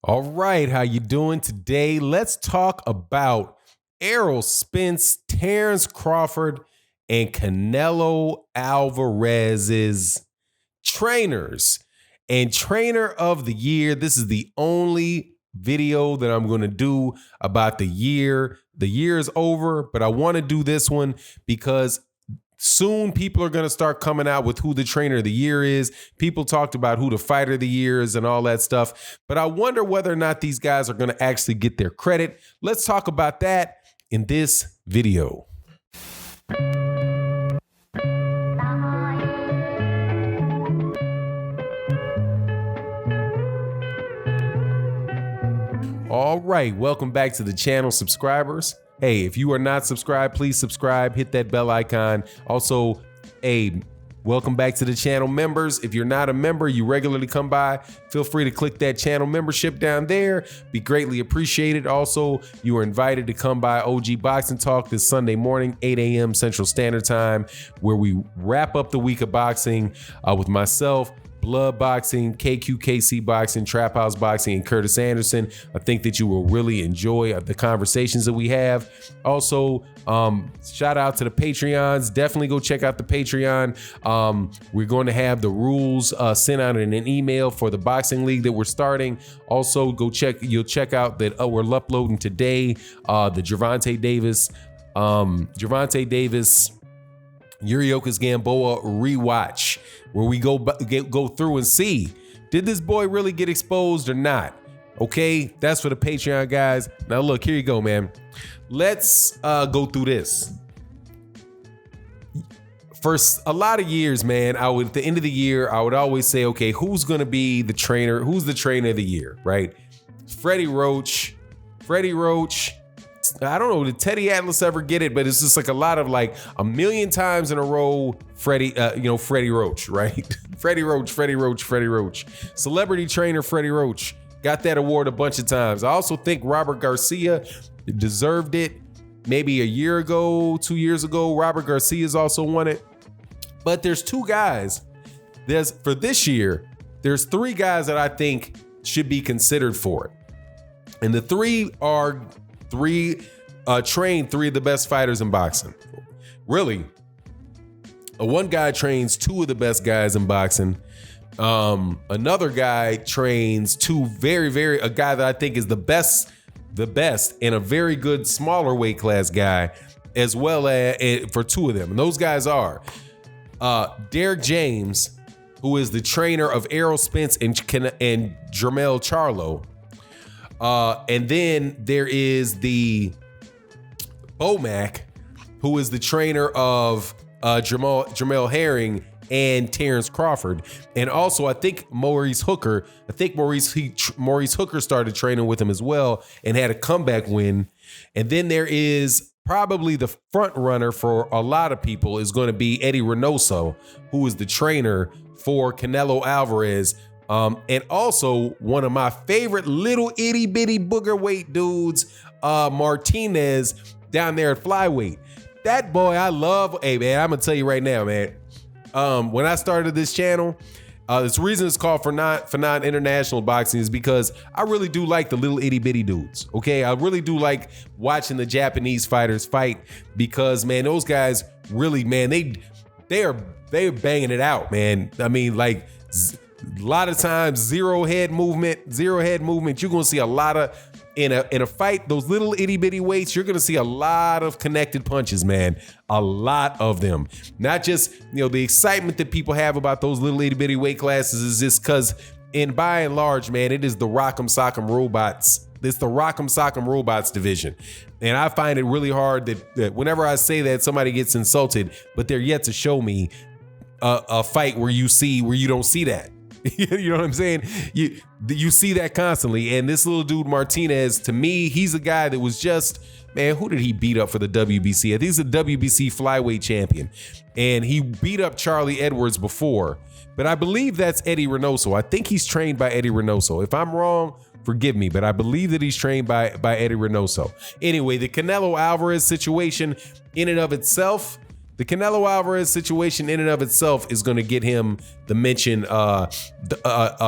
All right, how you doing today? Let's talk about Errol, Spence, Terence Crawford, and Canelo Alvarez's trainers and trainer of the year. This is the only video that I'm going to do about the year. The year is over, but I want to do this one because soon people are going to start coming out with who the trainer of the year is. People talked about who the fighter of the year is and all that stuff. But I wonder whether or not these guys are going to actually get their credit. Let's talk about that in this video. All right, welcome back to the channel, subscribers. Hey, if you are not subscribed, please subscribe, hit that bell icon. Also, welcome back to the channel, members. If you're not a member, you regularly come by, feel free to click that channel membership down there. Be greatly appreciated. Also, you are invited to come by OG Boxing Talk this Sunday morning, 8 a.m. Central Standard Time, where we wrap up the week of boxing with myself, Blood Boxing, KQKC Boxing, Trap House Boxing, and Curtis Anderson. I think that you will really enjoy the conversations that we have. Also, shout out to the Patreons. Definitely go check out the Patreon. We're going to have the rules sent out in an email for the boxing league that we're starting. Also, you'll check out that we're uploading today the Gervonta Davis Yuriorkis Gamboa rewatch, where we go through and see, did this boy really get exposed or not? Okay, that's for the Patreon guys. Now look, here you go, man. Let's go through this. For a lot of years, man, at the end of the year, I would always say, okay, who's gonna be the trainer? Who's the trainer of the year, right? Freddie Roach. I don't know, did Teddy Atlas ever get it? But it's just like a lot of like a million times in a row, Freddie Roach, right? Freddie Roach. Celebrity trainer Freddie Roach got that award a bunch of times. I also think Robert Garcia deserved it maybe a year ago, 2 years ago. Robert Garcia's also won it. But there's two guys. For this year, there's three guys that I think should be considered for it. And the three are trained three of the best fighters in boxing. Really, one guy trains two of the best guys in boxing. Another guy trains a guy that I think is the best and a very good smaller weight class guy, as well as for two of them. And those guys are Derek James, who is the trainer of Errol, Spence, and Jermell Charlo. And then there is the Bomac, who is the trainer of Jamel Herring and Terence Crawford. And also, I think Maurice Hooker started training with him as well and had a comeback win. And then there is probably the front runner for a lot of people is going to be Eddie Reynoso, who is the trainer for Canelo Alvarez. And also one of my favorite little itty bitty booger weight dudes, Martinez, down there at flyweight. That boy I love. Hey man, I'm gonna tell you right now, man. When I started this channel, this reason it's called for non-international boxing is because I really do like the little itty bitty dudes. Okay, I really do like watching the Japanese fighters fight because man, those guys really, man, they're banging it out, man. I mean, like. A lot of times, zero head movement. You're gonna see a lot of in a fight. Those little itty bitty weights, you're gonna see a lot of connected punches, man. A lot of them. Not just the excitement that people have about those little itty bitty weight classes is just because, by and large, man, it is the Rockem Sockem Robots. It's the Rockem Sockem Robots division, and I find it really hard that whenever I say that, somebody gets insulted, but they're yet to show me a fight where you don't see that. You know what I'm saying? You see that constantly. And this little dude, Martinez, to me, he's a guy that was just, man, who did he beat up for the WBC? I think he's a WBC flyweight champion. And he beat up Charlie Edwards before. But I believe that's Eddie Reynoso. I think he's trained by Eddie Reynoso. If I'm wrong, forgive me, but I believe that he's trained by Eddie Reynoso. Anyway, the Canelo Alvarez situation in and of itself, the Canelo Alvarez situation in and of itself is going to get him the mention, a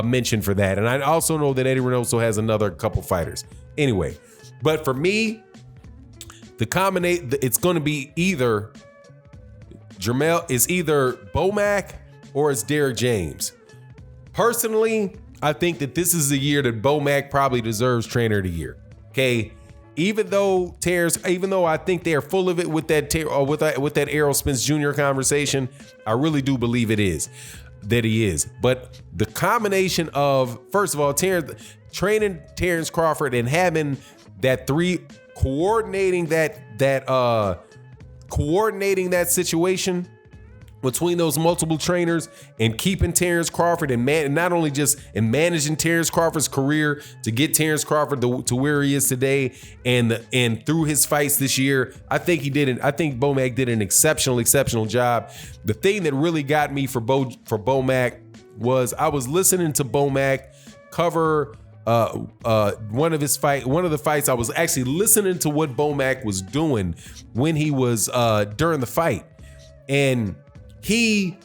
mention for that. And I also know that Eddie Reynoso has another couple fighters. Anyway, but for me, it's going to be either Bomac or it's Derek James. Personally, I think that this is the year that Bomac probably deserves Trainer of the Year. Okay. Even though I think they are full of it with that Errol Spence Jr. conversation, I really do believe that he is. But the combination of, first of all, training Terence Crawford and having that coordinating that situation between those multiple trainers and keeping Terence Crawford and not only just managing Terence Crawford's career to get Terence Crawford to where he is today and through his fights this year, I think Bomac did an exceptional job. The thing that really got me for Bomac was I was listening to Bomac cover one of the fights. I was actually listening to what Bomac was doing when he was during the fight, and he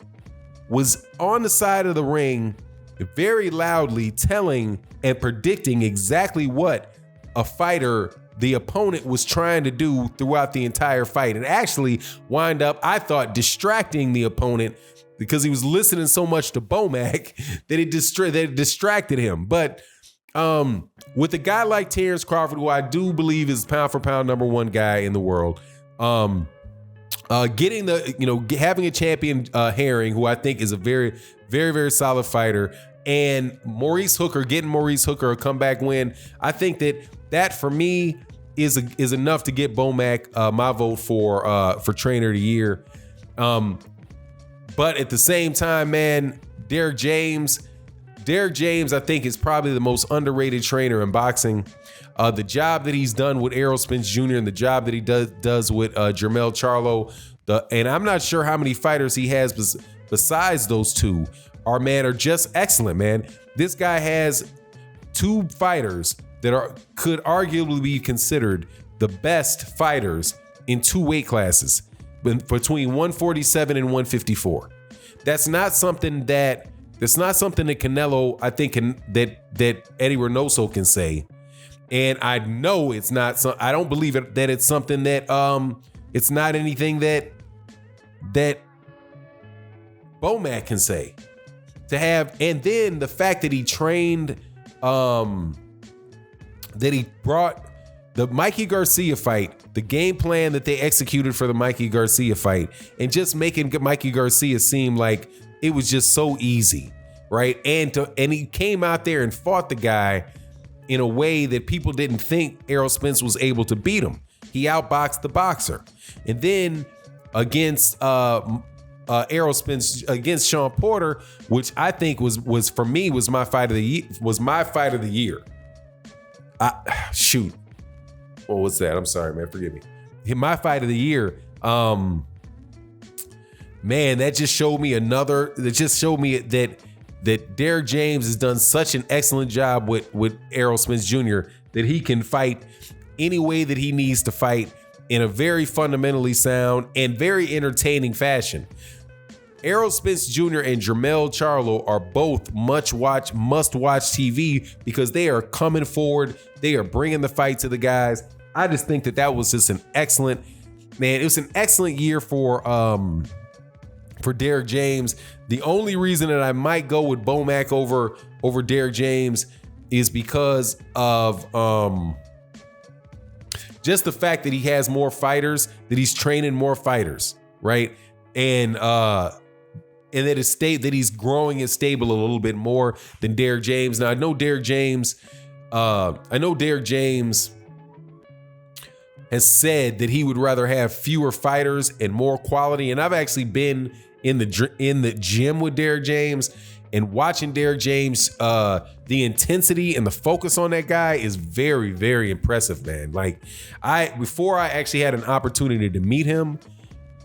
was on the side of the ring very loudly telling and predicting exactly what the opponent was trying to do throughout the entire fight, and actually wind up, I thought, distracting the opponent because he was listening so much to Bomac that it distracted him. But with a guy like Terence Crawford, who I do believe is pound for pound number one guy in the world, having a champion Herring, who I think is a very, very, very solid fighter, and getting Maurice Hooker a comeback win, I think that for me is enough to get Bomac my vote for Trainer of the Year. But at the same time, man, Derek James, I think, is probably the most underrated trainer in boxing. The job that he's done with Errol Spence Jr. and the job that he does with Jermell Charlo, and I'm not sure how many fighters he has besides those two are just excellent, man. This guy has two fighters that could arguably be considered the best fighters in two weight classes, between 147 and 154. That's not something that Canelo, I think, that Eddie Reynoso can say. And I know it's not. I don't believe that it's something that it's not anything that Bomac can say. To have, and then the fact that he trained, that he brought the Mikey Garcia fight, the game plan that they executed for the Mikey Garcia fight, and just making Mikey Garcia seem like it was just so easy, right? And he came out there and fought the guy in a way that people didn't think Errol Spence was able to beat him. He outboxed the boxer. And then against Errol Spence, against Shawn Porter, which I think was for me was my fight of the year. Shoot. What was that? I'm sorry, man. Forgive me. My fight of the year. Man, that just showed me that Derek James has done such an excellent job with Errol Spence Jr. that he can fight any way that he needs to fight in a very fundamentally sound and very entertaining fashion. Errol Spence Jr. and Jermell Charlo are both must-watch TV because they are coming forward. They are bringing the fight to the guys. I just think that was just an excellent, man. It was an excellent year for Derek James. The only reason that I might go with Bomac over Derek James is because of just the fact that he has more fighters, that he's training more fighters, right? And that he's growing his stable a little bit more than Derek James. Now I know Derek James has said that he would rather have fewer fighters and more quality. And I've actually been in the gym with Derek James, and watching Derek James, the intensity and the focus on that guy is very, very impressive, man. Like before I actually had an opportunity to meet him,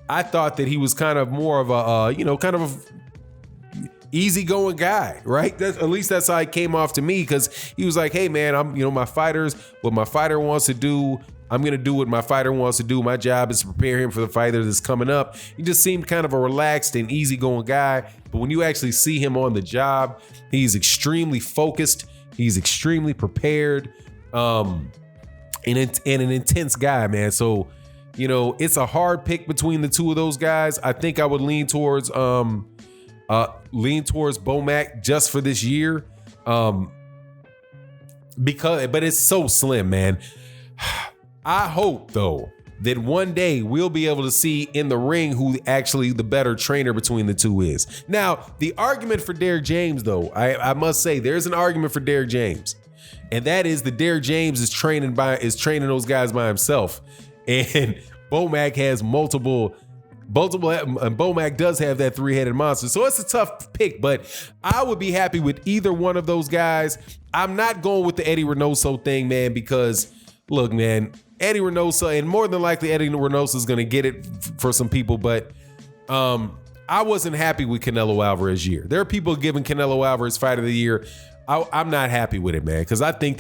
I thought that he was kind of more of a, easygoing guy, right? At least that's how it came off to me, because he was like, hey man, my what my fighter wants to do, I'm going to do what my fighter wants to do. My job is to prepare him for the fight that's coming up. He just seemed kind of a relaxed and easygoing guy. But when you actually see him on the job, he's extremely focused. He's extremely prepared, and an intense guy, man. So, it's a hard pick between the two of those guys. I think I would lean towards Bomac just for this year, but it's so slim, man. I hope, though, that one day we'll be able to see in the ring who actually the better trainer between the two is. Now, the argument for Derrick James, though, I must say there's an argument for Derrick James, and that is that Derrick James is training those guys by himself, and Bomac has multiple, and Bomac does have that three-headed monster. So it's a tough pick, but I would be happy with either one of those guys. I'm not going with the Eddie Reynoso thing, man, because look, man, Eddie Reynoso, and more than likely Eddie Reynoso is going to get it for some people, but I wasn't happy with Canelo Alvarez's year. There are people giving Canelo Alvarez Fight of the Year. I'm not happy with it, man, because I think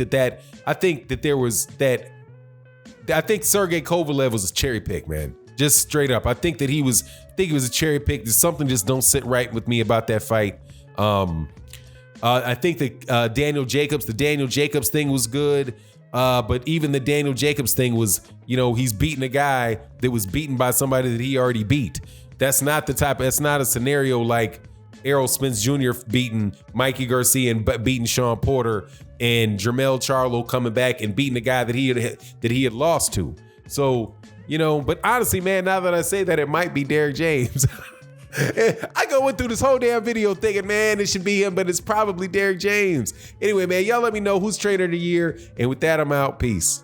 Sergey Kovalev was a cherry pick, man. Just straight up. I think he was a cherry pick. There's something just don't sit right with me about that fight. I think that the Daniel Jacobs thing was good. But even the Daniel Jacobs thing was, he's beating a guy that was beaten by somebody that he already beat. That's not a scenario like Errol Spence Jr. beating Mikey Garcia and beating Shawn Porter, and Jermell Charlo coming back and beating a guy that he had lost to. So, but honestly, man, now that I say that, it might be Derrick James. I went through this whole damn video thinking, man, it should be him, but it's probably Derrick James. Anyway, man, y'all let me know who's trainer of the year. And with that, I'm out. Peace.